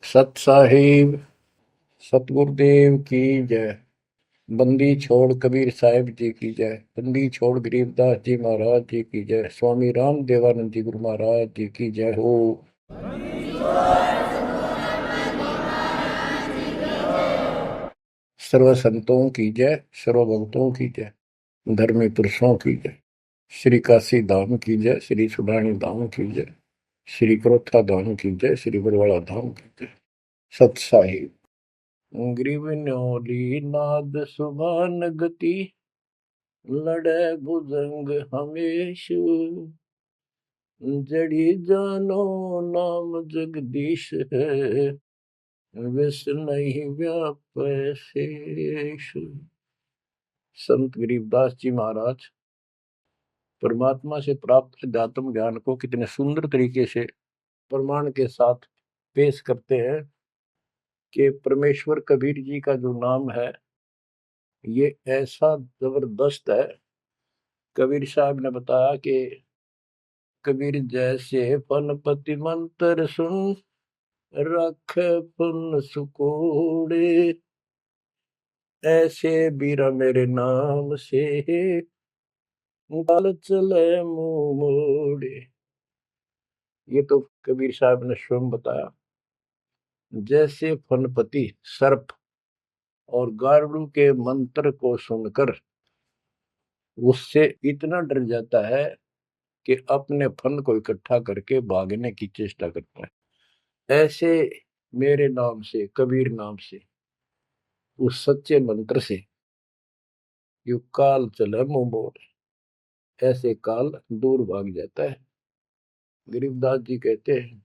सत साहिब सतगुरुदेव की जय। बंदी छोड़ कबीर साहिब जी की जय। बंदी छोड़ गरीबदास जी महाराज जी की जय। स्वामी राम देवानंद जी गुरु महाराज जी की जय हो। सर्व संतों की जय, सर्व भक्तों की जय, धर्मी पुरुषों की जय। श्री काशी धाम की जय, श्री सुडानी धाम की जय, श्री क्रोथा धाम की जय, श्री बरवाड़ा धाम की जय। सत साहिब ग्रीवन्योली नाद सुभान गति, लड़े भुजंग हमेश, जड़ी जानो नाम जगदीश है, विष नहीं व्यापै शेष। संत गरीबदास जी महाराज परमात्मा से प्राप्त अध्यात्म ज्ञान को कितने सुंदर तरीके से प्रमाण के साथ पेश करते हैं कि परमेश्वर कबीर जी का जो नाम है ये ऐसा जबरदस्त है। कबीर साहब ने बताया कि कबीर जैसे फनपति मंत्र सुन, रख पुन सुकोड़े, ऐसे बीरा मेरे नाम से, बाल चले मुंह मोड़े। ये तो कबीर साहब ने स्वयं बताया। जैसे फनपति सर्प और गारुड़ के मंत्र को सुनकर उससे इतना डर जाता है कि अपने फन को इकट्ठा करके भागने की चेष्टा करता है, ऐसे मेरे नाम से, कबीर नाम से, उस सच्चे मंत्र से यू काल चले मुंह मोड़, ऐसे काल दूर भाग जाता है। गरीबदास जी कहते हैं,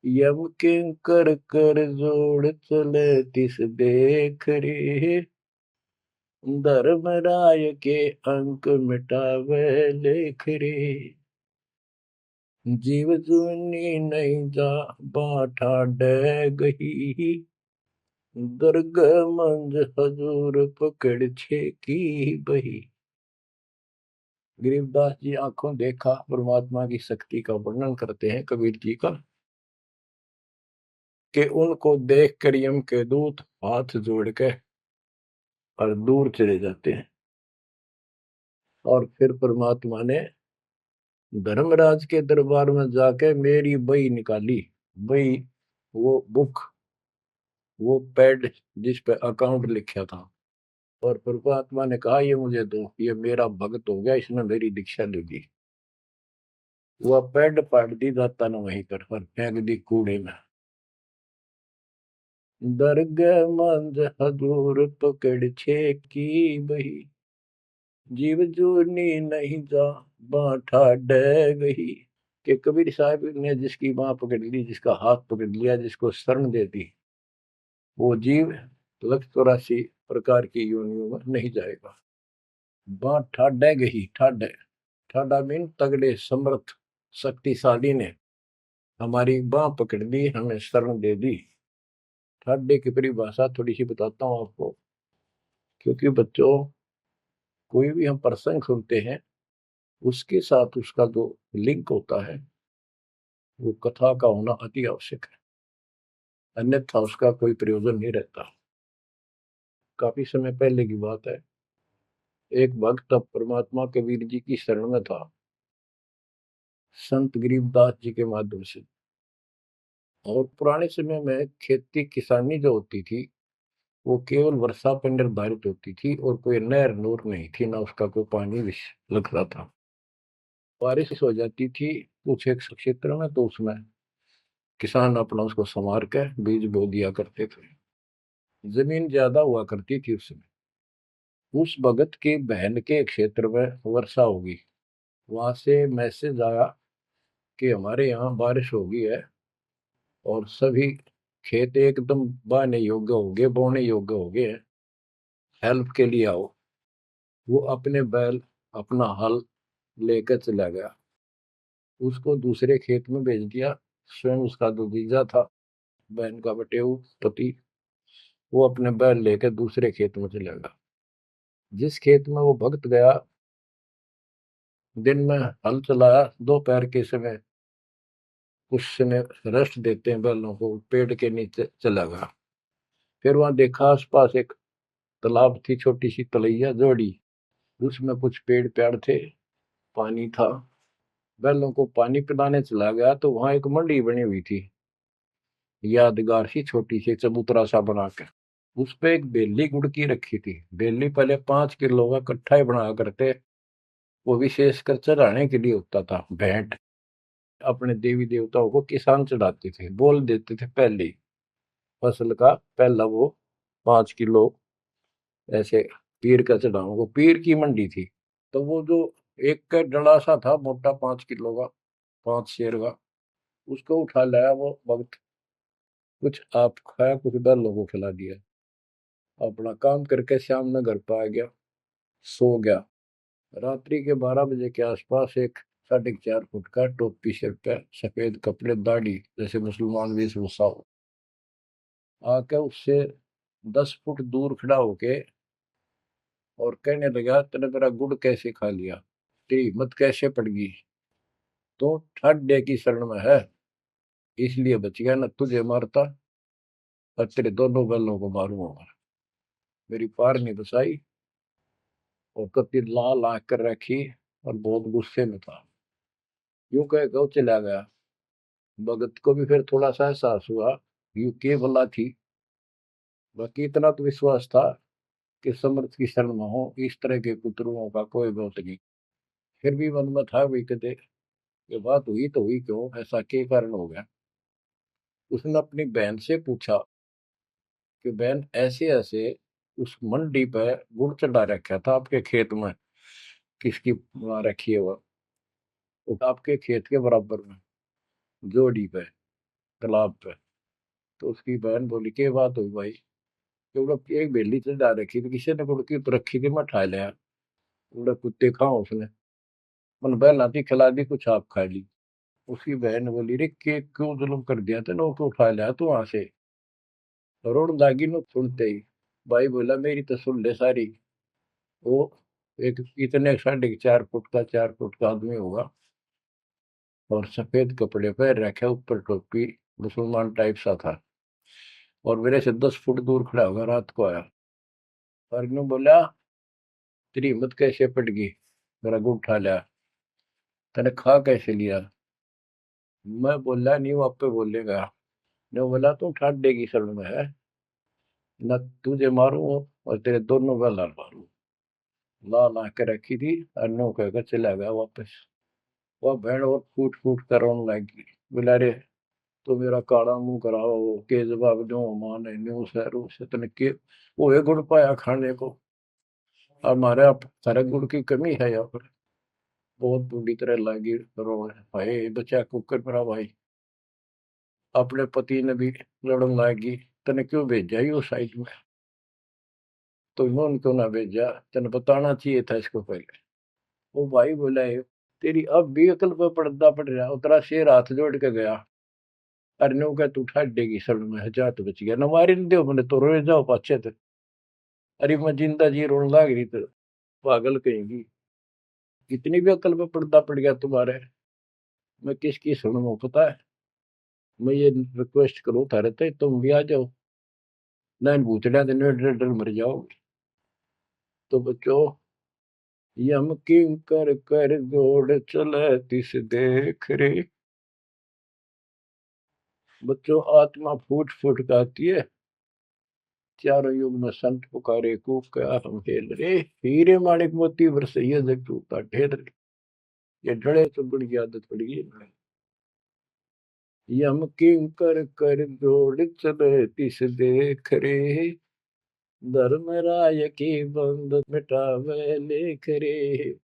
यम किंकर कर जोड़ चले तिस देख रे, धर्मराय के अंक मिटावे लेख रे, जीव जुनी नहीं जा बाठा डे गही, दर्ग मंज हजूर पकड़ छे की बही। गरीबदास जी आंखों देखा परमात्मा की शक्ति का वर्णन करते हैं कबीर जी का, कि उनको देख कर यम के दूत हाथ जोड़ के और दूर चले जाते हैं। और फिर परमात्मा ने धर्मराज के दरबार में जाके मेरी बही निकाली। बही वो बुक, वो पैड जिस पे अकाउंट लिखा था, और परमात्मा ने कहा ये मुझे दो, ये मेरा भक्त हो गया, इसने मेरी दीक्षा ले ली। वह पैड पाट दी दाता ने वहीं पर और फेंक दी कूड़े में। दर्ग मंज हजूर पकड़ छे की बही, जीव जूनी नहीं जा बाठा डे गही। कि कबीर साहब ने जिसकी बाह पकड़ ली, जिसका हाथ पकड़ लिया, जिसको शरण दे दी, वो जीव लख 84 प्रकार की योनियों में नहीं जाएगा। बाँ ठाडे गही, ठाडे ठाडा मीन तगड़े समर्थ शक्तिशाली ने हमारी बाह पकड़ ली, हमें शरण दे दी। ठाडे की परिभाषा थोड़ी सी बताता हूँ आपको, क्योंकि बच्चों कोई भी हम प्रसंग सुनते हैं उसके साथ उसका जो लिंक होता है वो कथा का होना अति आवश्यक है, अन्यथा उसका कोई प्रयोजन नहीं रहता। काफी समय पहले की बात है, एक भक्त अब परमात्मा कबीर जी की शरण में था संत गरीबदास जी के माध्यम से। और पुराने समय में खेती किसानी जो होती थी वो केवल वर्षा पर निर्धारित होती थी, और कोई नहर नूर नहीं थी, ना उसका कोई पानी लगता था। बारिश हो जाती थी कुछ एक क्षेत्र में तो उसमें किसान अपना उसको संवार के बीज बो दिया करते थे। जमीन ज्यादा हुआ करती थी उस समय। उस भगत की बहन के क्षेत्र में वर्षा होगी, वहां से मैसेज आया कि हमारे यहाँ बारिश हो गई है और सभी खेत एकदम बाने योग्य हो गए, बोने योग्य हो गए, हेल्प के लिए आओ। वो अपने बैल, अपना हल लेकर चला गया, उसको दूसरे खेत में भेज दिया। स्वयं उसका जो जीजा था, बहन का बटेऊ पति, वो अपने बैल लेकर दूसरे खेत में चला गया। जिस खेत में वो भक्त गया, दिन में हल चलाया, दोपहर के समय कुछ समय रेस्ट देते हैं बैलों को, पेड़ के नीचे चला गया। फिर वहां देखा आसपास एक तालाब थी, छोटी सी तलैया जोड़ी, उसमें कुछ पेड़ पेड़ थे, पानी था। बैलों को पानी पिलाने चला गया तो वहां एक मंडी बनी हुई थी, यादगार सी, छोटी सी चबूतरा सा बना के। उस पे एक बेली गुड़की रखी थी। बेली पहले 5 किलो का कट्ठा ही बना करते, वो विशेषकर चढ़ाने के लिए होता था, भेंट। अपने देवी देवताओं को किसान चढ़ाते थे, बोल देते थे पहले फसल का पहला वो 5 किलो ऐसे पीर का चढ़ाऊंगा। वो पीर की मंडी थी। तो वो जो एक का डला सा था मोटा, 5 किलो का, 5 शेर का, उसको उठा लाया वो भक्त। कुछ आप खाया, कुछ बैलों को खिला दिया, अपना काम करके शाम में घर पे आ गया, सो गया। रात्रि के 12 बजे के आसपास एक 4.5 फुट का, टोपी सिर पे, सफेद कपड़े, दाढ़ी, जैसे मुसलमान वेशभूषा हो, आके उससे 10 फुट दूर खड़ा होके और कहने लगा, तेने मेरा गुड़ कैसे खा लिया, तेरी हिम्मत कैसे पड़ गई, तो ठाड्डे की शरण में है इसलिए बच गया, न तुझे मारता और तेरे दोनों बैलों को मारूंगा। मेरी पार नहीं बसाई, और कति लाल आंख कर रखी और बहुत गुस्से में था। यूं कह के वो चला गया। भगत को भी फिर थोड़ा सा एहसास हुआ, यूं के भला थी। बाकी इतना तो विश्वास था कि समर्थ की शरण में हो, इस तरह के कुतरुओं का कोई बहुत नहीं। फिर भी मन में था, भी कहते ये बात हुई तो हुई क्यों, ऐसा के कारण हो गया। उसने अपनी बहन से पूछा कि बहन, ऐसे ऐसे उस मंडी पे गुड़ चढ़ा रखा था आपके खेत में, किसकी बना रखी है वो आपके खेत के बराबर में, जोड़ी पे, तालाब पे। तो उसकी बहन बोली, के बात हुई भाई, क्योंकि एक बेली चढ़ा रखी थी, किसी ने गुड़ की तो रखी थी, मैं उठा लिया। बोले कुत्ते खाओ उसने, मन बहला थी, खिला दी, कुछ आप खा ली। उसकी बहन बोली, रे के क्यों जुल्म कर दिया तेने, वो उठा लिया तू वहां से। रोड दागी नो सुनते ही भाई बोला, मेरी तो सुन ले सारी। वो एक इतने 4.5 फुट का, 4 फुट का आदमी होगा, और सफेद कपड़े पहन रखे, ऊपर टोपी, मुसलमान टाइप सा था, और मेरे से 10 फुट दूर खड़ा होगा, रात को आया। और यूं बोला, तेरी हिम्मत कैसे पड़ गई, मेरा गुड़ उठा लिया, तने खा कैसे लिया। मैं बोला नहीं, वो आप पे बोलेगा। ने बोला, तू ठाड्डे की शरण में है, न तुझे मारूं और तेरे दोनों का लाल मारूं। लाल आंखें रखी थी, अन्नों कहकर चला गया वापस। वह भेड़ और फूट फूट कर रोने लगी। बोला, रे तो मेरा काड़ा मुंह कराओ, के जवाब दो, माने न्यू शहरों से तने के वो एक गुड़ पाया खाने को, हमारे आप सारे गुड़ की कमी है यहाँ पर। बहुत बुरी तरह लगी रो, भाई बचा कुकर मेरा भाई। अपने पति ने भी लड़न लगी, तने क्यों भेजा ही उस साइड में, तो इन्होंने क्यों ना भेजा, तने बताना चाहिए था इसको पहले। वो भाई बोला, तेरी अब भी अकल पर पर्दा पड़ रहा, उतरा शेर हाथ जोड़ के गया। अरे नो क्या, तू ठाडेगी शरण में, जा तो बच गया, न मारी न दो मैंने तो रोए जाओ पाछे थे। अरे मैं जिंदा जी रोने लग रही तो पागल कहेंगी, इतनी भी अकल पे पर्दा पड़ गया तुम्हारे, मैं किसकी सुनूं पता है। मैं ये रिक्वेस्ट करूं थारे ते, तुम भी आ जाओ, ना इन भूतड़िया दिन डर डर मर जाओगे। तो बच्चों, यम किंकर कर जोड़ चले तिस देख रे। बच्चों, आत्मा फूट फूट गाती है, चारों युग में संत पुकारे, कूक क्या हम हेल रे। हीरे माणिक मोती बरसैया जग टूटा ढेर रे। ये डरे तो बड़ी आदत पड़ गई है। यम किंकर कर जोड़ चले तिस देख रे, धर्म राय की बंद मिटावे लेख रे।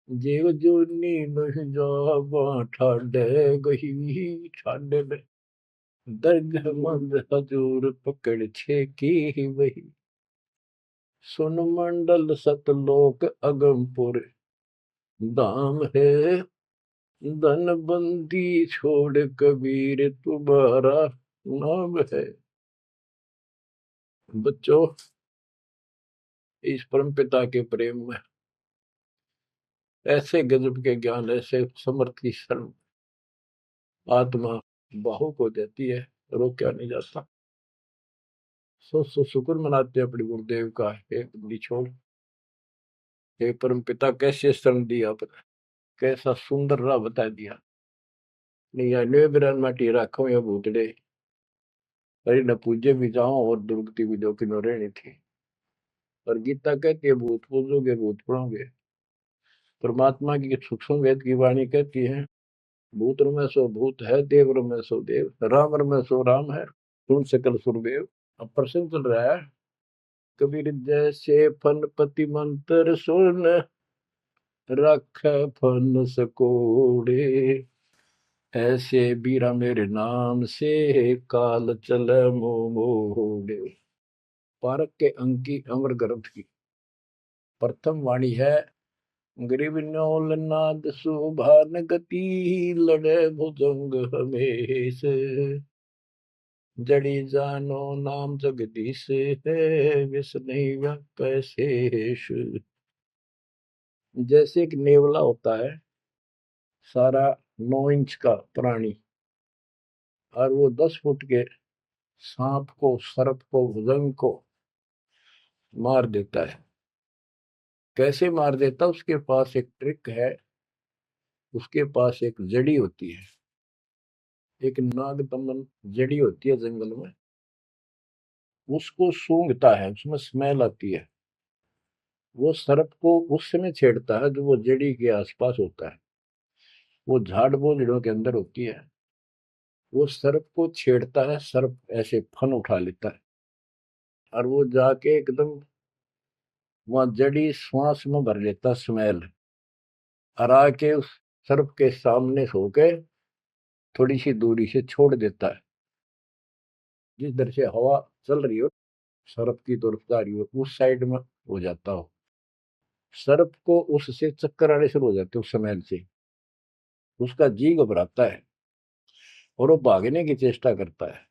जीव जूनी नहीं जावा ठाडे गही, ठाडे में दर्ग मंद हजूर पकड़ छे की वही। सुन मंडल सतलोक अगमपुर धाम है, धन बंदी छोड़ कबीर तुम्हारा नाम है। बच्चों, इस परम पिता के प्रेम में ऐसे गजब के ज्ञान, ऐसे समर्थ की शरण, आत्मा भावुक हो जाती है, रोका नहीं जाता। सो शुक्र मनाते हैं अपने गुरुदेव का, हे बंदी छोड़, हे परम पिता कैसे शरण दिया आपने, कैसा सुंदर राह बता दिया। नहीं अन्य बिरान माटी राखो या भूतड़े, अरे न पूजे भी जाओ और दुर्गति भी जो किनो रहनी थी। और गीता कहती है भूत पूजोगे भूत पढ़ोगे। परमात्मा की सूक्ष्म वेद की वाणी कहती है भूत में सो भूत है, देव में सो देव, राम में सो राम है, सुन सकल सुरदेव। अब प्रश्न चल रहा है, कबीर जैसे फन पति मंत्र सुन, रख फन सकोड़े, ऐसे बीरा मेरे नाम से, काल चल मोड़े। पारक के अंक की अमर ग्रंथ की प्रथम वाणी है, गरीब न्योल नाद सुभान गति, लड़े भुजंग हमेश, जड़ी जानो नाम जगदीश है, विष नहीं व्यापै शेष। जैसे एक नेवला होता है, सारा 9 इंच का प्राणी, और वो 10 फुट के सांप को, सर्प को, भुजंग को मार देता है। कैसे मार देता, उसके पास एक ट्रिक है, उसके पास एक जड़ी होती है, एक नागदमन जड़ी होती है जंगल में, उसको सूंघता है, उसमें स्मेल आती है, वो सर्प को उस समय छेड़ता है जो वो जड़ी के आसपास होता है, वो झाड़ बोझड़ों के अंदर होती है, वो सर्प को छेड़ता है, सर्प ऐसे फन उठा लेता है, और वो जाके एकदम वहां जड़ी श्वास में भर लेता स्मेल, और आके उस सर्प के सामने सो के थोड़ी सी दूरी से छोड़ देता है। जिस दर से हवा चल रही हो, सर्प की तरफ जा रही हो, उस साइड में हो जाता हो, सर्प को उससे चक्कर आने शुरू हो जाते उस स्मेल से, उसका जी घबराता है और वो भागने की चेष्टा करता है।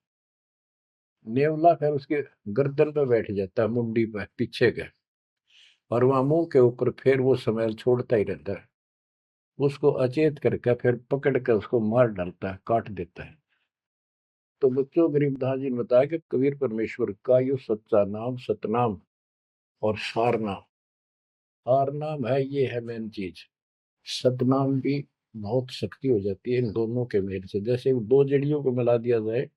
नेवला फिर उसके गर्दन पे बैठ जाता है, मुंडी पे पीछे के, और वहां मुंह के ऊपर फिर वो स्मेल छोड़ता ही रहता है, उसको अचेत करके फिर पकड़ कर उसको मार डालता है, काट देता है। तो बच्चों, गरीबदास जी ने बताया कि कबीर परमेश्वर का यो सच्चा नाम, सतनाम और सारनाम। सारनाम है, ये है मेन चीज। सतनाम भी बहुत शक्ति हो जाती है इन दोनों के मेल से, जैसे दो जड़ियों को मिला दिया जाए,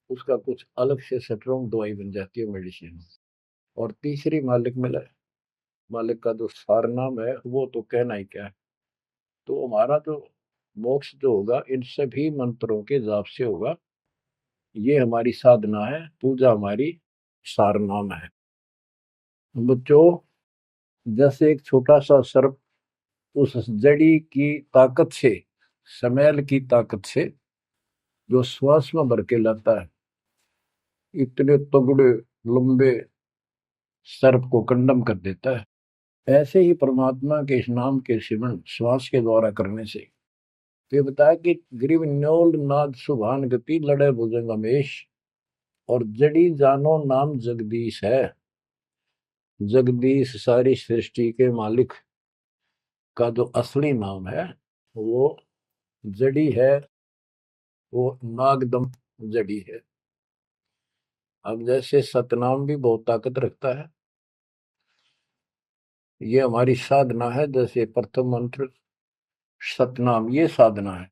उसका कुछ अलग से स्ट्रॉन्ग दवाई बन जाती है, मेडिसिन। और तीसरी मालिक मिला, मालिक का जो सारनाम है, वो तो कहना ही क्या है। तो हमारा जो मोक्ष जो होगा इन सभी मंत्रों के जाप से होगा, ये हमारी साधना है, पूजा हमारी सारनाम है। बच्चों, जैसे एक छोटा सा सर्प उस जड़ी की ताकत से, स्मेल की ताकत से जो श्वास में भर के लाता है, इतने तगड़े लंबे सर्प को कंडम कर देता है, ऐसे ही परमात्मा के इस नाम के सिमरन श्वास के द्वारा करने से। तो ये बताया कि ग्रीव न्योल नाद सुभान गति, लड़े भुजंग हमेश, और जड़ी जानो नाम जगदीश है। जगदीश सारी सृष्टि के मालिक का जो असली नाम है, वो जड़ी है, वो नागदम जड़ी है। अब जैसे सतनाम भी बहुत ताकत रखता है, ये हमारी साधना है। जैसे प्रथम मंत्र सतनाम, ये साधना है।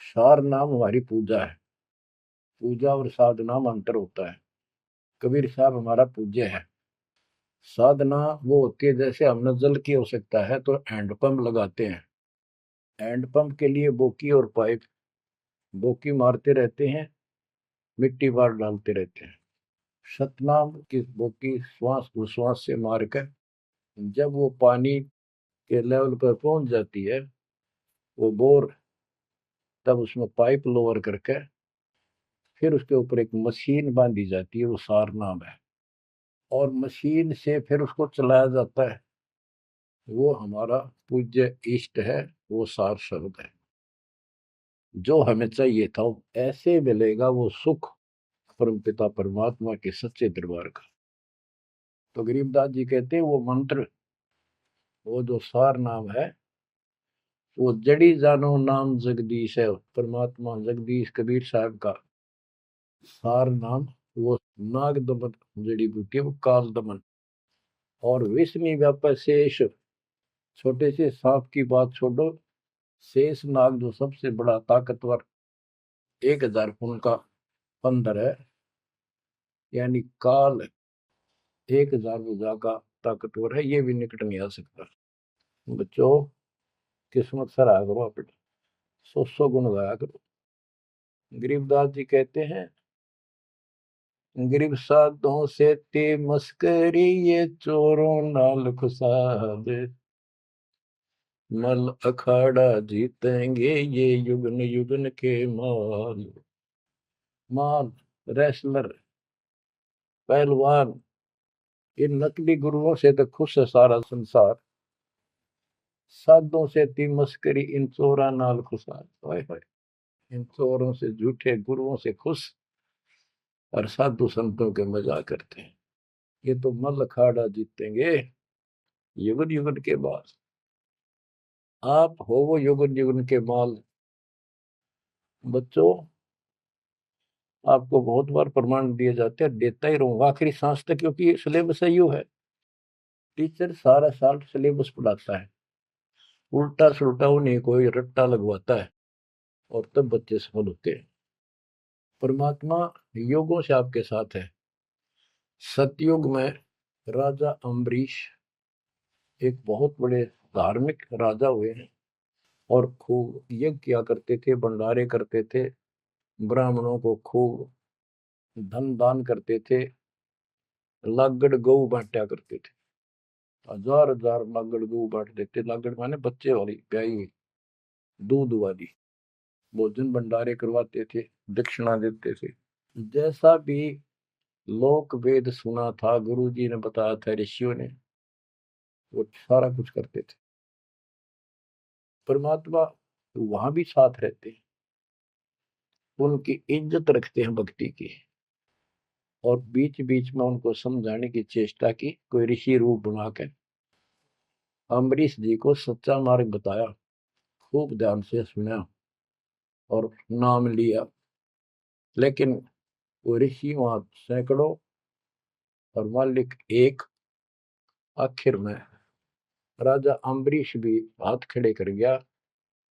सार नाम हमारी पूजा है, पूजा और साधना में अंतर होता है। कबीर साहब हमारा पूज्य है। साधना वो होती है, जैसे हमने जल की आवश्यकता है तो हैंडपंप लगाते हैं, हैंडपंप के लिए बोकी और पाइप, बोकी मारते रहते हैं, मिट्टी बार डालते रहते हैं। सतनाम की बोकी श्वास उश्वास से मारकर जब वो पानी के लेवल पर पहुंच जाती है, वो बोर, तब उसमें पाइप लोअर करके फिर उसके ऊपर एक मशीन बांधी जाती है, वो सार नाम है, और मशीन से फिर उसको चलाया जाता है। वो हमारा पूज्य इष्ट है, वो सार शब्द है। जो हमें चाहिए था ऐसे मिलेगा वो सुख, परमपिता परमात्मा के सच्चे दरबार का। तो गरीबदास जी कहते हैं वो मंत्र, वो जो सार नाम है, वो जड़ी जानो नाम जगदीश है, परमात्मा जगदीश कबीर साहब का सार नाम। वो नाग दमन जड़ी बूटी है, वो काल दमन। और विष्णु व्यापक शेष, छोटे से सांप की बात छोड़ो, शेष नाग जो सबसे बड़ा ताकतवर 1000 फुट का बंदर है, यानी काल 1000 भुजा का ताकतवर है, ये भी निकट नहीं आ सकता। बच्चों, किस्मत सराहा करो अपनी, 100 गुण गाया करो। गरीबदास जी कहते हैं, गरीब साधों से ते मस्करी, ये चोरों नाल खुशाद, मल अखाड़ा जीतेंगे ये युगन युगन के माल। माल, रेसलर, पहलवान, इन नकली गुरुओं से तो खुश है सारा संसार, साधों से ती मस्करी, इन चोरा नाल खुशाद। हाय हाय, इन चोरों से, झूठे गुरुओं से खुश, और साधु संतों के मजाक करते हैं। ये तो मल अखाड़ा जीतेंगे युगन युगन के बाद। आप हो वो युगन युगन के माल। बच्चों, आपको बहुत बार प्रमाण दिए जाते हैं, देता ही रहूंगा आखिरी सांस तक, क्योंकि सिलेबस यू है। टीचर सारा साल सिलेबस पढ़ाता है, उल्टा सुल्टा उन्हें कोई रट्टा लगवाता है, और तब बच्चे सफल होते हैं। परमात्मा योगों से आपके साथ है। सतयुग में राजा अम्बरीश एक बहुत बड़े धार्मिक राजा हुए हैं, और खूब यज्ञ किया करते थे, भंडारे करते थे, ब्राह्मणों को खूब धन दान करते थे, लागड़ गऊ बांटा करते थे, 1000 लागड़ गऊ बांट देते। लागड़ माने बच्चे वाली, ब्याई हुई, दूध वाली। भोजन भंडारे करवाते थे, दक्षिणा देते थे। जैसा भी लोक वेद सुना था, गुरु जी ने बताया था, ऋषियों ने, वो सारा कुछ करते थे। परमात्मा वहां भी साथ रहते हैं, उनकी इज्जत रखते हैं भक्ति की, और बीच बीच में उनको समझाने की चेष्टा की, कोई ऋषि रूप बनाकर अम्बरीश जी को सच्चा मार्ग बताया, खूब ध्यान से सुना और नाम लिया। लेकिन वो ऋषि वहां सैकड़ों और मालिक एक। आखिर में राजा अम्बरीश भी हाथ खड़े कर गया,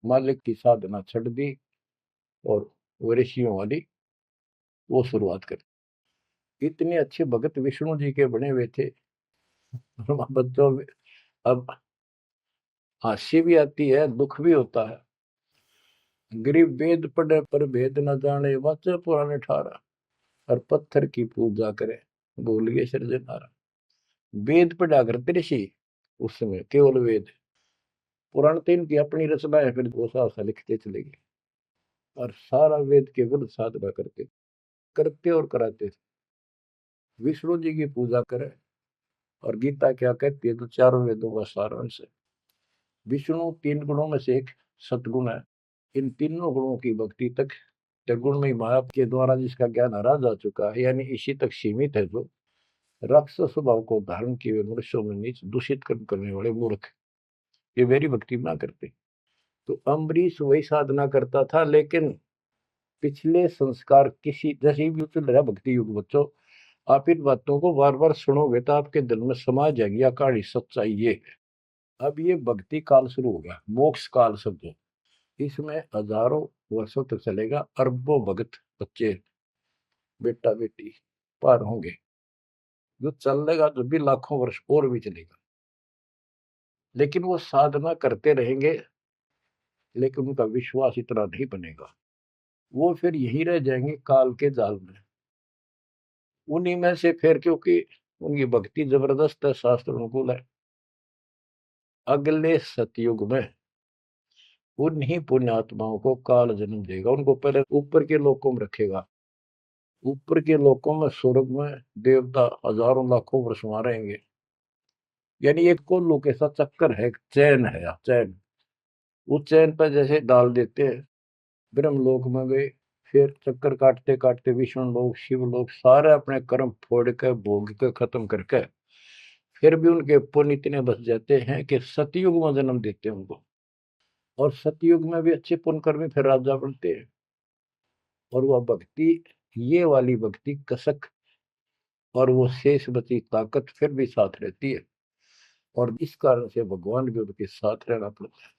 मालिक की साधना छड़ दी, और वो ऋषियों वाली वो शुरुआत कर। इतने अच्छे भगत विष्णु जी के बने हुए थे। बच्चों, अब हंसी भी आती है, दुख भी होता है। गरीब वेद पढ़े पर भेद न जाने, वाचे पुराने ठारा, और पत्थर की पूजा करे, भूल गए सृजनहारा। वेद पढ़ा करते ऋषि उस समय, केवल वेद। पुराण तो इनकी अपनी रचना है, फिर वो सा लिखते चले गए, और सारा वेद के विरुद्ध साधना करते और कराते थे। विष्णु जी की पूजा करे, और गीता क्या कहती है, तो चारों वेदों का सारांश है। विष्णु 3 गुणों में से एक सतगुण है। इन तीनों गुणों की भक्ति तक त्रिगुण में माया के द्वारा जिसका ज्ञान हरा जा चुका है, यानी इसी तक सीमित है, जो राक्षस स्वभाव को धारण किए हुए मनुष्यों में नीच दूषित कर्म करने वाले मूर्ख, ये मेरी भक्ति ना करते। तो अम्बरीश वही साधना करता था, लेकिन पिछले संस्कार किसी, जैसे भी चल रहा भक्ति युग बच्चों, आप इन बातों को बार बार सुनोगे तो आपके दिल में समा जाएगी यह कहानी, सच्चाई ये है। अब ये भक्ति काल शुरू हो गया, मोक्ष काल समझो। इसमें हजारों वर्षों तक चलेगा, अरबों भगत बच्चे बेटा बेटी पार होंगे, जो चलेगा जो भी लाखों वर्ष और भी चलेगा। लेकिन वो साधना करते रहेंगे, लेकिन उनका विश्वास इतना नहीं बनेगा, वो फिर यही रह जाएंगे काल के जाल में। उन्हीं में से फिर, क्योंकि उनकी भक्ति जबरदस्त है, शास्त्र अनुकूल है, अगले सतयुग में उन्हीं पुण्यात्माओं को काल जन्म देगा। उनको पहले ऊपर के लोकों में रखेगा, ऊपर के लोकों में, स्वर्ग में देवता हजारों लाखों वर्ष वहां रहेंगे। यानी एक को लोक ऐसा चक्कर है, चैन है, चैन। उस चैन पर जैसे डाल देते हैं, ब्रह्मलोक में गए, फिर चक्कर काटते काटते विष्णु लोक, शिव लोक, सारे अपने कर्म फोड़ के भोग के खत्म करके, फिर भी उनके पुण्य इतने बच जाते हैं कि सतयुग में जन्म देते हैं उनको। और सतयुग में भी अच्छे पुण्यकर्मी फिर राजा बनते हैं। और वह भक्ति, ये वाली भक्ति कसक और वो शेष बची ताकत फिर भी साथ रहती है। और इस कारण से भगवान भी उनके साथ रहना पड़ता है।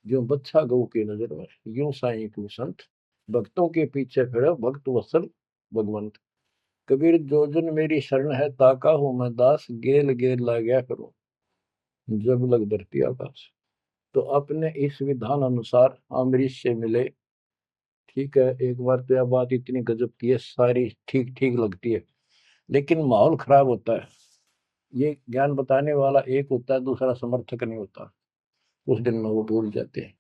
जो बच्चा गऊ की नजर में, यूं साईं तू संत, भक्तों के पीछे फिरे भक्त वत्सल भगवंत। कबीर जो जन मेरी शरण है, ताका हूं मैं दास, गेल गेल ला गया करो जब लग धरती आकाश। तो अपने इस विधान अनुसार अम्बरीश से मिले। ठीक है, एक बार तो यह बात इतनी गजब की है, सारी ठीक ठीक लगती है, लेकिन माहौल खराब होता है। ये ज्ञान बताने वाला एक होता है, दूसरा समर्थक नहीं होता। उस दिन में वो भूल जाते हैं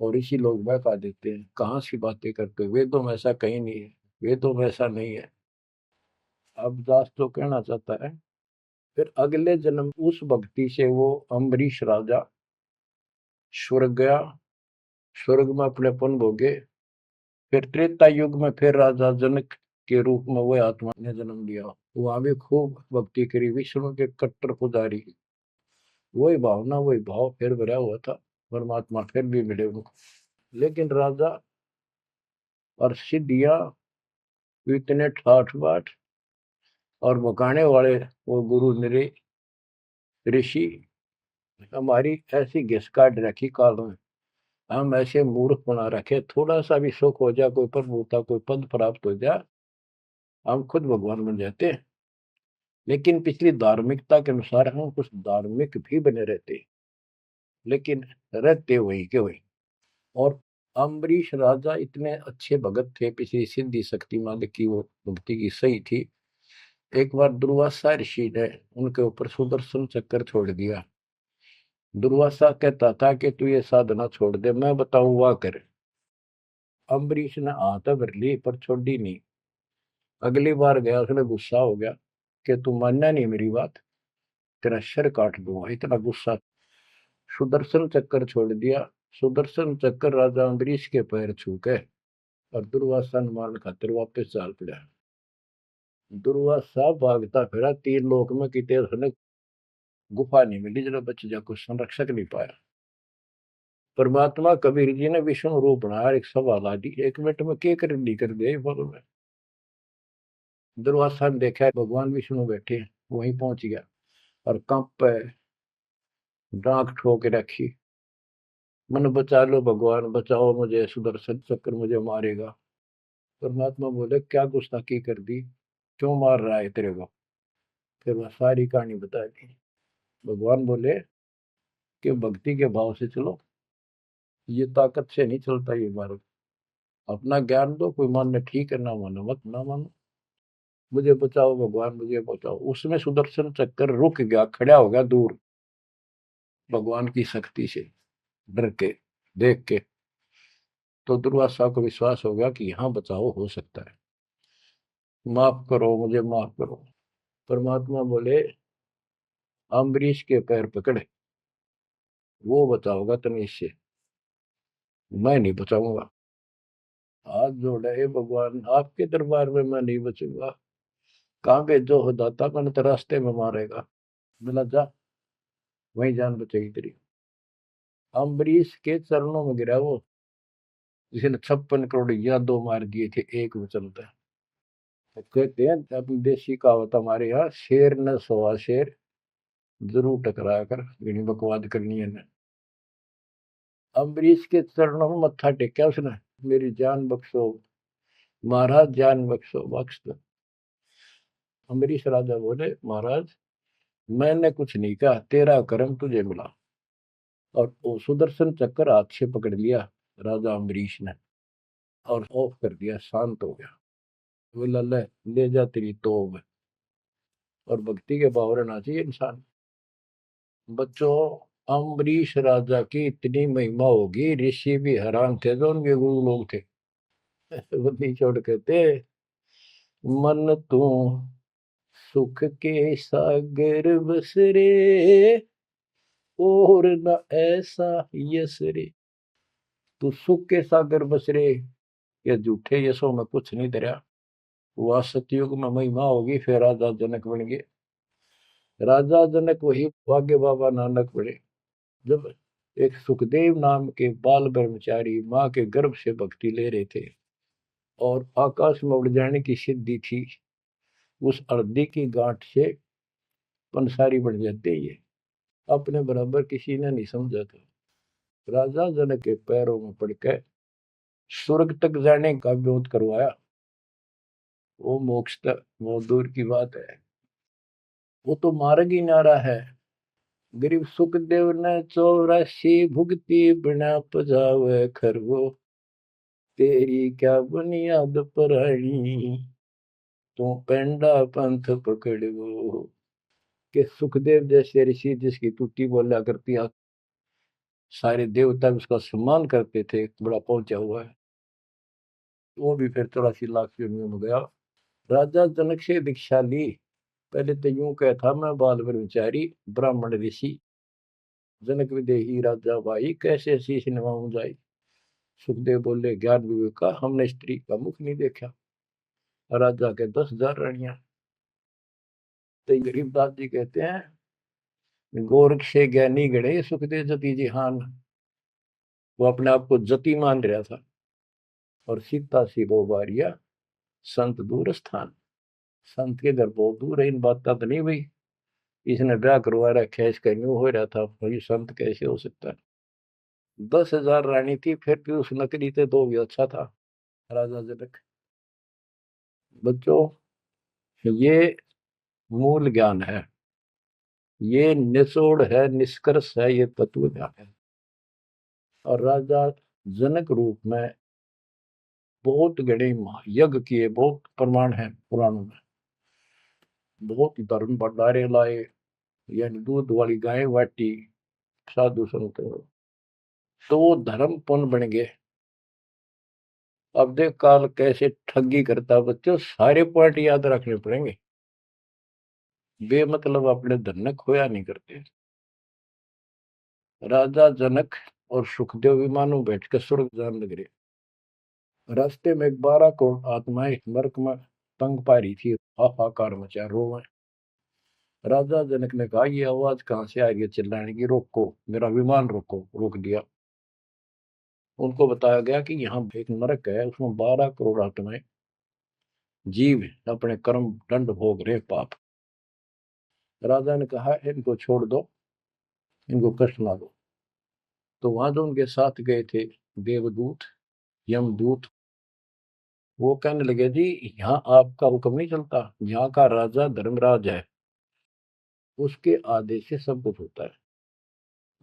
और इसी लोग बहका देते हैं, कहाँ सी बातें करते हो, वेदों में ऐसा कहीं नहीं है, वेदों में ऐसा नहीं है। अब दास तो कहना चाहता है, फिर अगले जन्म उस भक्ति से वो अम्बरीश राजा स्वर्ग गया, स्वर्ग में अपनेपन भोगे। फिर त्रेता युग में फिर राजा जनक के रूप में वह आत्मा ने जन्म लिया। वहां भी खूब भक्ति करी, विष्णु के कट्टर पुजारी। वही भावना वही भाव फिर भरा हुआ था, परमात्मा फिर भी मिले उनको। लेकिन राजा और सिद्धियां इतने ठाठ बाट और बकाने वाले वो गुरु निरे ऋषि हमारी ऐसी घिस काट रखी काल में, हम ऐसे मूर्ख बना रखे, थोड़ा सा भी सुख हो जाए, कोई प्रभुता कोई पद प्राप्त हो जाए, हम खुद भगवान बन जाते हैं। लेकिन पिछली धार्मिकता के अनुसार हम कुछ धार्मिक भी बने रहते, लेकिन रहते वही के वही। और अम्बरीश राजा इतने अच्छे भगत थे, पिछली सिद्धि शक्ति मालिक की वो भक्ति की सही थी। एक बार दुर्वासा ऋषि ने उनके ऊपर सुदर्शन चक्कर छोड़ दिया। दुर्वासा कहता था कि तू ये साधना छोड़ दे, मैं बताऊं वाह कर। अम्बरीश ने हाथ भर ली पर छोड़ी नहीं। अगली बार गया, उसने गुस्सा हो गया कि तू मानना नहीं मेरी बात, तेरा सिर काट दूंगा, इतना गुस्सा। सुदर्शन चक्कर छोड़ दिया। सुदर्शन चक्कर राजा अम्बरीश के पैर छू गए और दुर्वासा ने मारने खातिर वापस चाल पड़ा। दुर्वासा भागता फिरा 3 लोक में, कितने उसने गुफा नहीं मिली जरा बच जा, कुछ संरक्षक नहीं पाया। परमात्मा कबीर जी ने विष्णु रूप बनाया, एक सवाल आ दी, 1 मिनट में के कर दी कर दिया बोलो में। दुर्वासा ने देखा भगवान विष्णु बैठे, वहीं पहुंच गया और कंप पे डांक ठोक रखी, मन बचा लो भगवान, बचाओ मुझे, सुदर्शन चक्र मुझे मारेगा। परमात्मा बोले क्या गुस्ताखी कर दी, क्यों मार रहा है तेरे को। फिर वह सारी कहानी बता दी। भगवान बोले कि भक्ति के भाव से चलो, ये ताकत से नहीं चलता ये मार्ग। अपना ज्ञान दो, कोई मानने ठीक है, ना मानो मत ना मानो, मुझे बचाओ भगवान मुझे बचाओ। उसमें सुदर्शन चक्कर रुक गया, खड़ा हो गया दूर, भगवान की शक्ति से डर के देख के। तो दुर्वासा को विश्वास हो गया कि यहाँ बचाओ हो सकता है, माफ करो मुझे माफ करो। परमात्मा बोले अम्बरीश के पैर पकड़े, वो बचाओगा तुम्हें इससे, मैं नहीं बचाऊंगा। हाथ जोड़े, हे भगवान आपके दरबार में मैं नहीं बचूंगा, कहाँ भेजो हो दाता, मैंने तो रास्ते में मारेगा। मिला जा, वही जान बचेगी तेरी। अम्बरीश के चरणों में गिरा वो, जिसने 56 करोड़ यादव मार दिए थे एक वचन पे। तो कहते हैं अपनी देसी कहावत हमारे यहाँ, शेर न सोआ शेर, जरूर टकराया कर, यही बकवाद करनी है ना। अम्बरीश के चरणों में मत्था टेका उसने, मेरी जान बख्शो महाराज, जान बख्शो, बख्श दो। अम्बरीश राजा बोले महाराज मैंने कुछ नहीं कहा, तेरा कर्म तुझे मिला। और वो सुदर्शन चक्कर हाथ से पकड़ लिया राजा अम्बरीश ने और ऑफ कर दिया, शांत हो गया। बोला ले जा तेरी तोब। और भक्ति के भाव रहना चाहिए इंसान। बच्चों, अम्बरीश राजा की इतनी महिमा होगी, ऋषि भी हैरान थे जो उनके गुरु लोग थे। बुद्धि छोड़ कहते, मन तू सुख के सागर बस रे, और न ऐसा यस रे। तू सुख के सागर बस रे, ये झूठे यशों में कुछ नहीं धरा। वह सतयुग में महिमा होगी, फिर राजा जनक बन गए। राजा जनक वही भाग्य बाबा नानक बने। जब एक सुखदेव नाम के बाल ब्रह्मचारी माँ के गर्भ से भक्ति ले रहे थे और आकाश में उड़ जाने की सिद्धि थी। उस अर्धी की गांठ से पंसारी बन जाते ये, अपने बराबर किसी ने नहीं समझा था। राजा जनक के पैरों में पड़कर स्वर्ग तक जाने का विरोध करवाया। वो मोक्ष तक वो दूर की बात है, वो तो मार्ग ही नारा है। गरीब सुखदेव ने 84 भुगती बिना पजावे खरगो, तेरी क्या बुनियाद परानी, तू पेंडा पंथ पकड़ो। के सुखदेव जैसे ऋषि जिसकी टूटी बोला करती, सारे देवता उसका सम्मान करते थे, बड़ा पहुंचा हुआ है, वो भी फिर 84 लाख योनियों में गया। राजा जनक से दीक्षा ली। पहले तो यूं कहता, मैं बाल ब्रह्मचारी ब्राह्मण ऋषि, जनक विदेही राजा भाई, कैसे शीश निभाऊं जाई। सुखदेव बोले, ज्ञान विवेक का हमने स्त्री का मुख नहीं देखा। राजा के 10,000 रानियां। तो गरीबदास जी कहते हैं, गोरख से ज्ञानी गणे सुखदेव जति जिहान। वो अपने आप को जति मान रहा था। और सीता सी वो बारिया संत दूर स्थान, संत के घर बहुत दूर है। इन बात का तो नहीं भाई इसने ब्याह करवा रखा है, इसका न्यू हो रहा था, भाई संत कैसे हो सकता है। 10,000 रानी थी, फिर भी उस नकली थे तो भी अच्छा था राजा जनक। बच्चों, ये मूल ज्ञान है, ये निचोड़ है, निष्कर्ष है, ये तत्व ज्ञान है। और राजा जनक रूप में बहुत गणे यज्ञ किए, बहुत प्रमाण है पुराणों में। बहुत धर्म भंडारे लाए, यानी दूध वाली गाय बाटी साधु संतों, तो वो धर्म पुण्य बन गए। अब देख काल कैसे ठगी करता। बच्चों, सारे पॉइंट याद रखने पड़ेंगे, बेमतलब अपने धन ने खोया नहीं करते। राजा जनक और सुखदेव विमानों बैठ कर स्वर्ग जान लग रास्ते में 12 करोड़ आत्माएं नरक में तंग पा रही थी, हाहाकार मचा, रोवे। राजा जनक ने कहा, ये आवाज कहां से आ रही है चिल्लाने की, रोको मेरा विमान, रोको। रोक दिया। उनको बताया गया कि यहाँ एक नरक है, उसमें 12 करोड़ आत्माएं जीव अपने कर्म दंड भोग रहे, पाप। राजा ने कहा, इनको छोड़ दो, इनको कष्ट ना दो। तो वहां जो उनके साथ गए थे देवदूत, यमदूत, वो कहने लगे, जी यहाँ आपका हुक्म नहीं चलता, यहाँ का राजा धर्मराज है, उसके आदेश से सब कुछ होता है।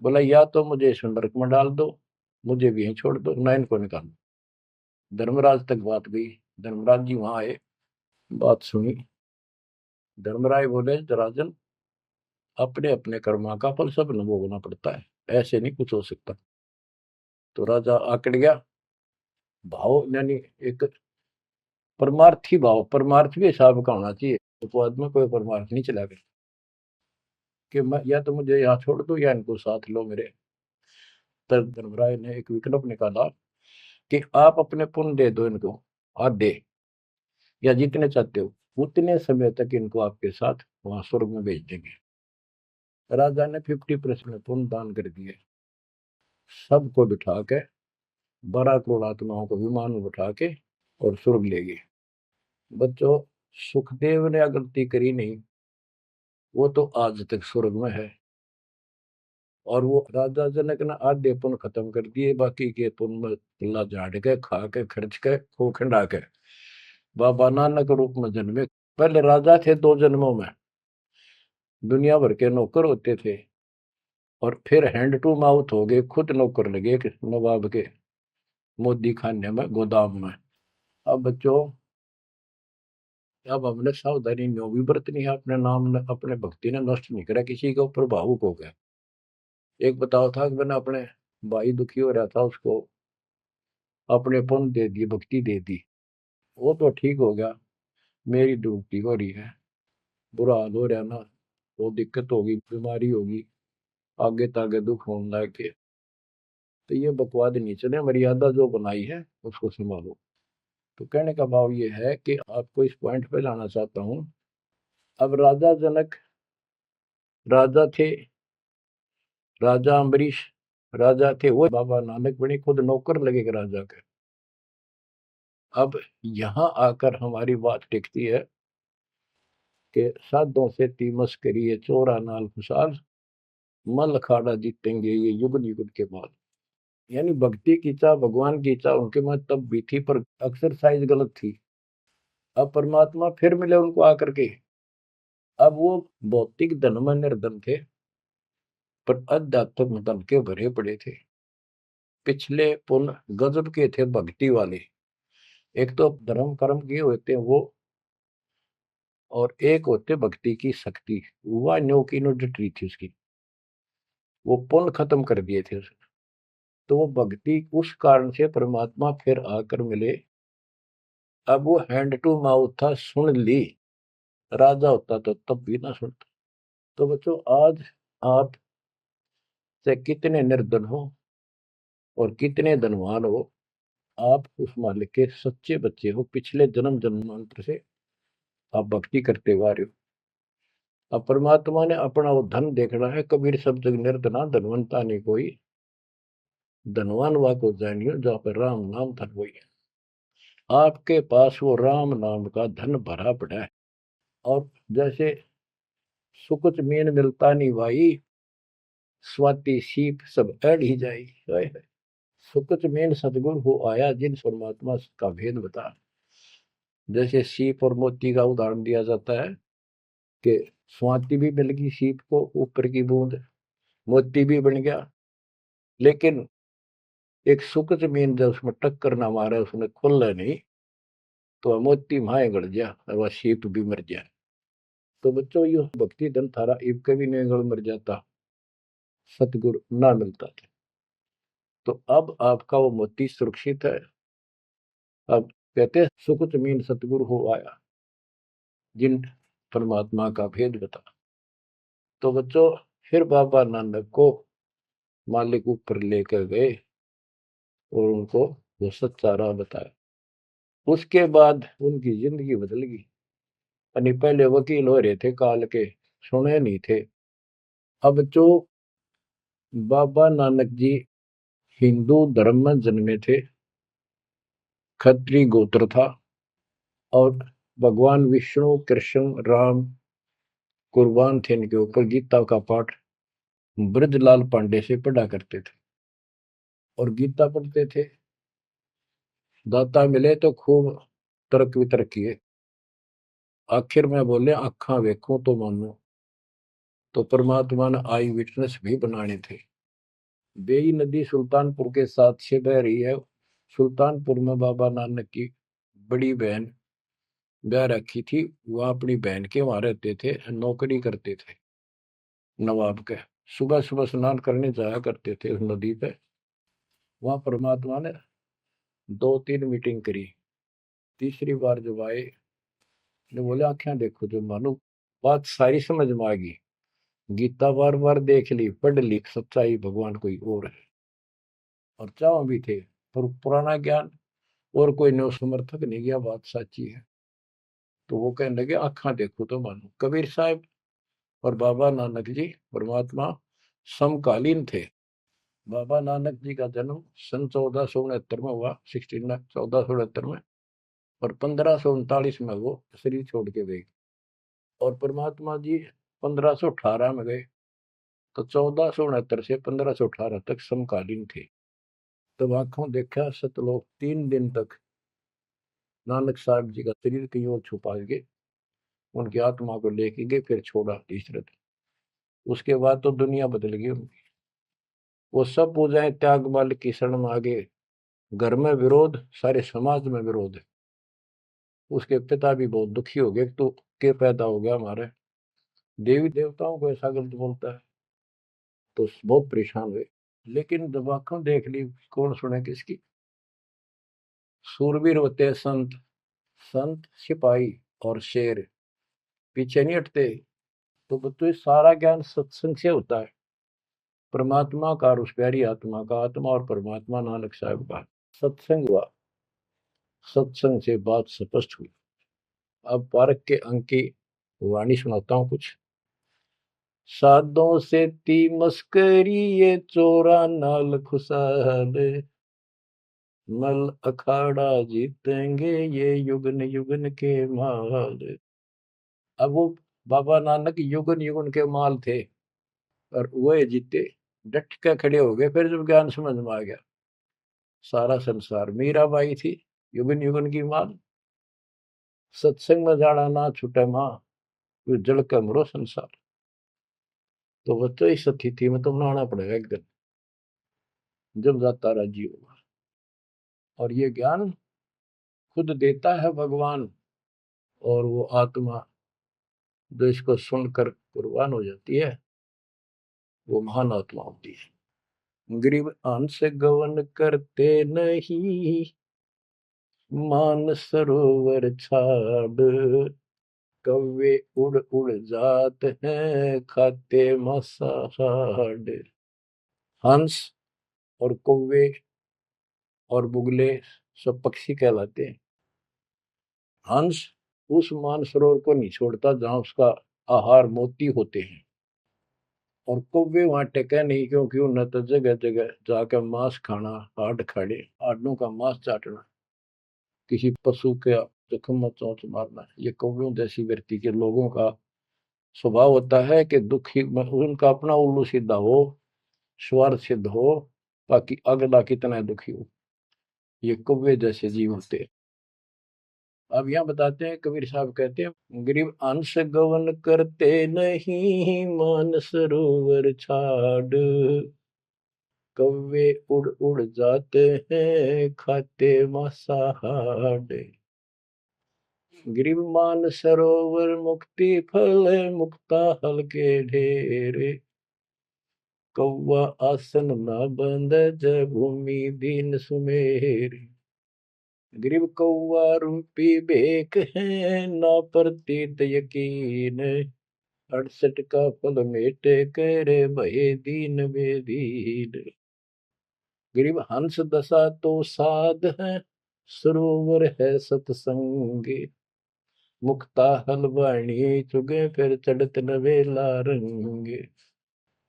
बोला, या तो मुझे इस नरक में डाल दो, मुझे भी यहीं छोड़ दो, ना इनको निकाल दो। धर्मराज तक बात गई। धर्मराज जी वहां आए, बात सुनी। धर्मराज बोले, राजन, अपने अपने कर्मा का फल सब न भोगना पड़ता है, ऐसे नहीं कुछ हो सकता। तो राजा आकड़ गया। भाव यानी एक परमार्थी भाव, परमार्थ भी हिसाब का होना चाहिए, उपवाद में कोई परमार्थ नहीं चला गया कि मैं या तो मुझे यहाँ छोड़ दो या इनको साथ लो मेरे। तब धर्मराय ने एक विकल्प निकाला कि आप अपने पुण्य दे दो इनको, आधे या जितने चाहते हो, उतने समय तक इनको आपके साथ वहां स्वर्ग में भेज देंगे। राजा ने 50% पुण्य दान कर दिए। सबको बिठा के 12 करोड़ आत्माओं को विमान में बिठा के और स्वर्ग ले गए। बच्चों, सुखदेव ने गलती करी नहीं, वो तो आज तक स्वर्ग में है। और वो राजा जनक ने आधे पुण्य खत्म कर दिए, बाकी के पुण्य में किला झाड़ के, खा के, खर्च के, खो खंडा के बाबा नानक रूप में जन्मे। पहले राजा थे 2 जन्मों में, दुनिया भर के नौकर होते थे, और फिर हैंड टू माउथ हो गए, खुद नौकर लगे नवाब के मोदी खाने में, गोदाम में। अब बच्चों, अब हमने सावधानी न्यों भी बरतनी है, अपने नाम ने, अपने भक्ति ने नष्ट नहीं करा, किसी के ऊपर भावुक हो गया। एक बताओ था कि मैंने अपने भाई दुखी हो रहा था, उसको अपने पुण्य दे दिए, भक्ति दे दी, वो तो ठीक हो गया। मेरी डूबती हो रही है, बुरा हाल हो रहा ना, वो दिक्कत होगी, बीमारी होगी, आगे तागे दुख होने लग के। तो ये बकवाद नहीं चले, मर्यादा जो बनाई है उसको संभालो। तो कहने का भाव ये है कि आपको इस पॉइंट पे लाना चाहता हूं। अब राजा जनक राजा थे, राजा अम्बरीश राजा थे वो बाबा नानक बने, खुद नौकर लगे राजा के। अब यहाँ आकर हमारी बात टिकती है कि साधों से तीमस करिए चोरा नाल खुशाल, मल अखाड़ा जीतेंगे ये युग युग के बाद। यानी भक्ति की चाह, भगवान की चाह उनके में तब भी थी, पर एक्सरसाइज गलत थी। अब परमात्मा फिर मिले उनको आकर के। अब वो भौतिक धन में निर्धन थे, पर अध्यात्म धन के भरे पड़े थे। पिछले पुण्य गजब के थे भक्ति वाले। एक तो धर्म कर्म किए होते हैं वो, और एक होते भक्ति की शक्ति। वह न्यो की नो डटी थी उसकी, वो पुण्य खत्म कर दिए थे उसने। तो वो भक्ति उस कारण से परमात्मा फिर आकर मिले। अब वो हैंड टू माउथ था, सुन ली। राजा होता तो तब भी ना सुनता। तो बच्चों, आज आप से कितने निर्धन हो और कितने धनवान हो, आप उस मालिक के सच्चे बच्चे हो। पिछले जन्म जन्मांतर से आप भक्ति करते हुए आ रहे हो। अब परमात्मा ने अपना वो धन देखना है। कबीर सब जग निर्धना धनवंता नहीं कोई, धनवान वा को जानियो जहाँ पर राम नाम धन वही है। आपके पास वो राम नाम का धन भरा पड़ा है। और जैसे सुकुच मीन मिलता नहीं भाई, स्वाति सीप सब अड़ ही जाई। सुकुच मीन सतगुरु हो आया, जिन परमात्मा का भेद बता। जैसे सीप और मोती का उदाहरण दिया जाता है कि स्वाति भी मिल गई सीप को, ऊपर की बूंद, मोती भी बन गया। लेकिन एक सुकुच मीन जब उसमें टक्कर ना मारे, उसने खुल नहीं, तो मोती माए गड़ गया और वह सीप भी मर गया। तो बच्चों, ये भक्ति धन थारा इब कभी नहीं गड़ मर जाता, सतगुरु ना मिलता था। तो अब आपका वो मोती सुरक्षित है। अब कहते हैं सुकुच मीन सतगुरु हो आया, जिन परमात्मा का भेद बता। तो बच्चों, फिर बाबा नानक को मालिक ऊपर लेकर गए और उनको वो सच्चा राह बताया। उसके बाद उनकी जिंदगी बदल गई। यानी पहले वकील हो रहे थे काल के, सुने नहीं थे। अब जो बाबा नानक जी हिंदू धर्म में जन्मे थे, खत्री गोत्र था, और भगवान विष्णु कृष्ण राम कुर्बान थे इनके ऊपर। गीता का पाठ ब्रजलाल पांडे से पढ़ा करते थे और गीता पढ़ते थे। दाता मिले तो खूब तर्क वितर्क किए। आखिर में बोले अखा वेखो तो मानो। तो परमात्मा ने आई विटनेस भी बनाने थे। बेई नदी सुल्तानपुर के साथ से बह रही है। सुल्तानपुर में बाबा नानक की बड़ी बहन ब्याह रखी थी। वह अपनी बहन के वहां रहते थे, नौकरी करते थे नवाब के। सुबह सुबह स्नान करने जाया करते थे उस नदी पे। वहां परमात्मा ने 2-3 मीटिंग करी। तीसरी बार जब आए, ने बोले आंखें देखो जो मानो। बात सारी समझ में आ गई। गीता बार बार देख ली, पढ़ ली, सच्चाई भगवान कोई और है। और चाह भी थे, पर पुराना ज्ञान और कोई नो समर्थक नहीं गया, बात सच्ची है। तो वो कहने लगे आंखा देखो तो मानो। कबीर साहब और बाबा नानक जी परमात्मा समकालीन थे। बाबा नानक जी का जन्म सन 1469 में हुआ, 1469 में। और 1539 में वो शरीर छोड़ के गए। और परमात्मा जी 1518 में गए। तो 1469 से 1518 तक समकालीन थे। तब आंखों देखा सतलोक 3 दिन तक नानक साहब जी का शरीर कहीं और छुपा के उनकी आत्मा को लेके गए, फिर छोड़ा तीसरे दिन। उसके बाद तो दुनिया बदल गई उनकी। वो सब पूजाएं त्याग माल की शरण में आ गए। घर में विरोध, सारे समाज में विरोध है। उसके पिता भी बहुत दुखी हो गए, तो के पैदा हो गया हमारे, देवी देवताओं को ऐसा गलत बोलता है। तो बहुत परेशान हुए। लेकिन जब आंखों देख ली, कौन सुने किसकी। सूरवीर होते हैं संत, संत सिपाही और शेर पीछे नहीं हटते। तो बच्चों, सारा ज्ञान सत्संग से होता है। परमात्मा का और उस प्यारी आत्मा का, आत्मा और परमात्मा नानक साहब का सत्संग हुआ। सत्संग से बात स्पष्ट हुई। अब पारक के अंक की वाणी सुनाता हूं कुछ। साधों से ती मस्करी ये चोरा नाल खुशाल, मल अखाड़ा जीतेंगे ये युगन युगन के माल। अब वो बाबा नानक युगन युगन के माल थे और वह जीते, डट के खड़े हो गए। फिर जब ज्ञान समझ में आ गया, सारा संसार मीराबाई थी युगन युगन की माल। सत्संग में जाना ना छूटे माँ, फिर जल के मरो संसार। तो बच्चों इस स्थिति में तो बनाना पड़ेगा एक दिन, जब जाता राजी होगा। और ये ज्ञान खुद देता है भगवान, और वो आत्मा जो इसको सुनकर कुर्बान हो जाती है, वो महान आत्मा होती है। गरीब अंश गवन करते नहीं, मान सरोवर छाड़, कौवे उड़ उड़ जात हैं खाते मसाड़। हंस और कौवे और बुगले सब पक्षी कहलाते हैं। हंस उस मानसरोवर को नहीं छोड़ता जहां उसका आहार मोती होते हैं, और कौवे वहां टेके नहीं, क्योंकि उन्हें तो जगह जगह जाकर मांस खाना, हाड खाड़े हाडों का मांस चाटना, किसी पशु के जख्म में चोंच मारना, ये कौवे जैसी व्यक्ति के लोगों का स्वभाव होता है कि दुखी उनका अपना उल्लू सीधा हो, स्वार्थ सिद्ध हो, ताकि अगला कितना दुखी हो। ये कौवे जैसे जीव होते हैं। अब यहाँ बताते हैं, कबीर साहब कहते हैं, गरीब अंश गवन करते नहीं, मान सरोवर छाड़, कौवे उड़ उड़ जाते हैं खाते मांसाहाड़। गरीब मान सरोवर मुक्ति फल, मुक्ता हल के ढेरे, कौवा आसन न बंद जय भूमि दीन सुमेर। गरीब कौवा रूपी बेक है, ना प्रतीत यकीन, 68 का फल मेटे करे भये दीन बेदीन। गरीब हंस दशा तो साध है, सरोवर है सतसंग, मुक्ता हलवाणी चुगे फिर चढ़त नवेला रंग।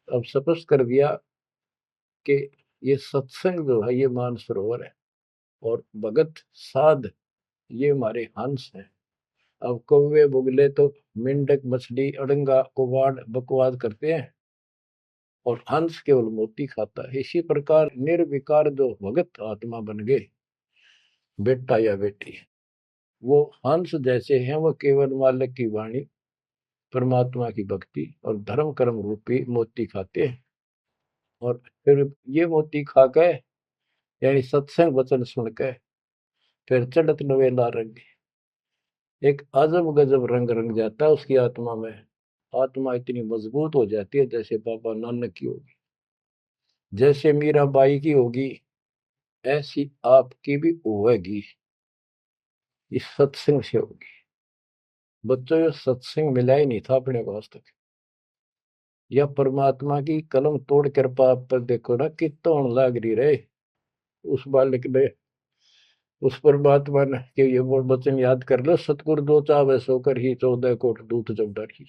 अब स्पष्ट कर दिया कि ये सत्संग जो है ये मानसरोवर है, और भगत साध ये हमारे हंस हैं। अब कौवे बुगले तो मेंढक मछली अड़ंगा कुवाड़ बकवाद करते हैं, और हंस केवल मोती खाता है। इसी प्रकार निर्विकार जो भगत आत्मा बन गए, बेटा या बेटी, वो हंस जैसे हैं। वो केवल मालिक की वाणी, परमात्मा की भक्ति और धर्म कर्म रूपी मोती खाते हैं, और फिर ये मोती खा के, यानी सत्संग वचन सुन के, फिर चढ़त नवेला रंग, एक अजब गजब रंग रंग जाता है उसकी आत्मा में। आत्मा इतनी मजबूत हो जाती है जैसे बाबा नानक की होगी, जैसे मीराबाई की होगी, ऐसी आपकी भी होगी, इस सत्संग से होगी। बच्चों, ये सत्संग मिला ही नहीं था अपने को आज तक। या परमात्मा की कलम तोड़ कृपा आप पर देखो ना, कितना लाग रही रहे उस बालक ने, उस परमात्मा ने कि ये वो वचन याद कर लो, सतगुरु जो चाहे सो कर ही 14 कोट दूत जब डरी।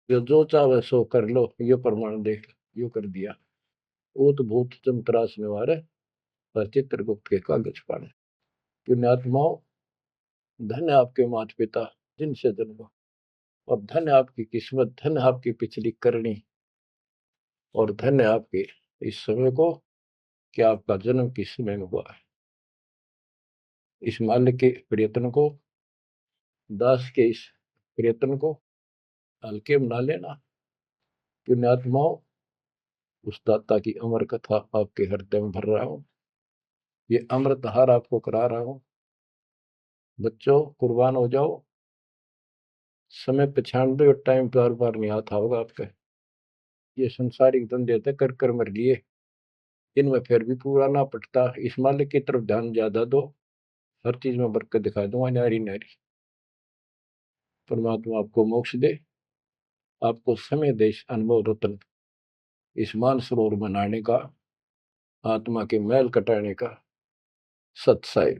ये जो चाहे सो कर लो, ये प्रमाण देख यो कर दिया। ऊत भूत चमत्रास निवारे, पर चित्रगुप्त के कागज पाने। पुण्यात्माओं, धन्य आपके माता पिता जिनसे जन्मा, और धन्य आपकी किस्मत, धन्य आपकी पिछली करनी, और धन्य आपके इस समय को कि आपका जन्म किस समय में हुआ है। इस माल्य के प्रयत्न को, दास के इस प्रयत्न को हल्के में ना लेना। पुण्यात्माओं, उस दाता की अमर कथा आपके हृदय में भर रहा हूं, ये अमृत हार आपको करा रहा हूं। बच्चों, कुर्बान हो जाओ। समय पहचान दो, टाइम बार बार नहीं आता होगा आपका। ये संसारिक धंधे थे कर कर मर लिए, इनमें फिर भी पूरा ना पटता। इस मालिक की तरफ ध्यान ज्यादा दो, हर चीज में बरकत दिखा दूंगा, नारी नारी। परमात्मा आपको मोक्ष दे, आपको समय दे इस अनुभव रत्न, इस मानसरोवर बनाने का, आत्मा के मैल कटाने का। सत्साई।